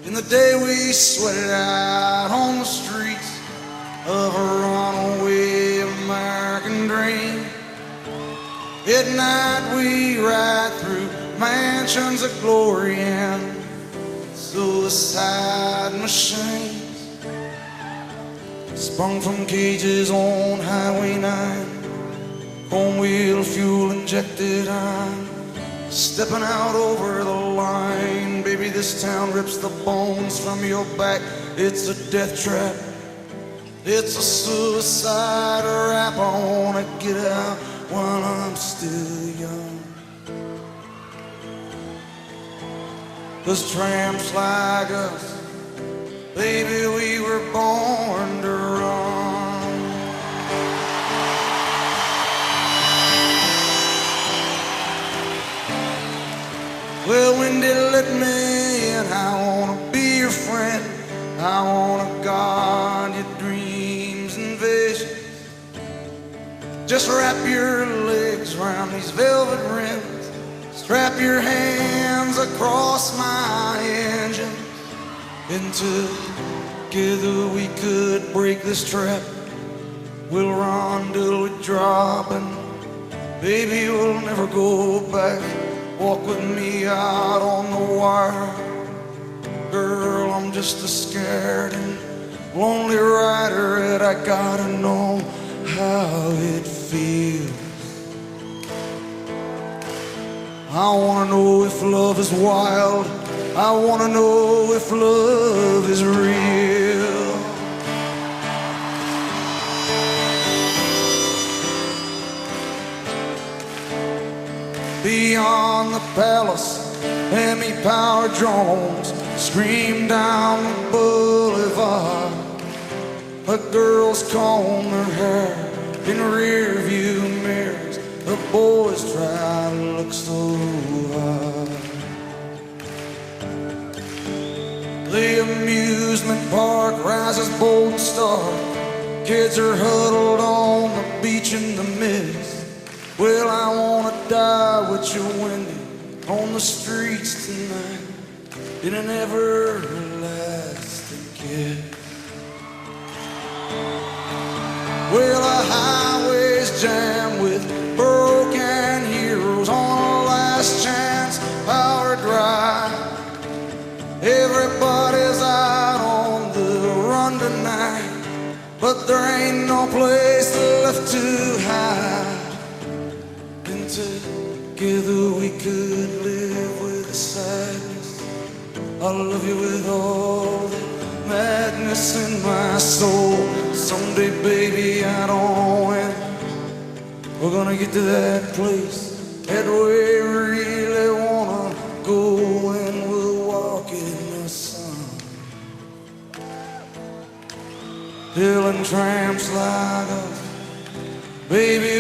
in the day we sweated out on the streets of a runaway American dream. At night we ride through mansions of glory and suicide machines, sprung from cages on Highway 9, chrome wheel fuel injected. I'm stepping out over the line. Baby, this town rips the bones from your back. It's a death trap, it's a suicide rap. I wanna get out while I'm still young, 'cause tramps like us, baby, we were born to run. Well, when they let me in, I wanna be your friend. I wanna guard your dreams and visions. Just wrap your legs around these velvet rims, strap your hands across my engine, and together we could break this trap. We'll run till we drop, and baby, we'll never go back. Walk with me out on the wire. Girl, I'm just a scared and lonely rider, and I gotta know how it feels. I wanna know if love is wild. I wanna know if love is real. Beyond the palace, Hemi-powered drones scream down the boulevard. A girl's comb her hair in rear view mirrors. The boys try to look so hard. The amusement park rises bold and stark. Kids are huddled on the beach in the mist. Well, I wanna die with you, Wendy, on the streets tonight in an everlasting kiss. Well, the highway's jammed with broken heroes on a last chance power drive. Everybody's out on the run tonight, but there ain't no place left to hide. And together we could live with the sadness. I love you with all the madness in my soul. Someday, baby, I don't know when we're gonna get to that place that we really wanna go, and we'll walk in the sun, killing tramps like us, baby.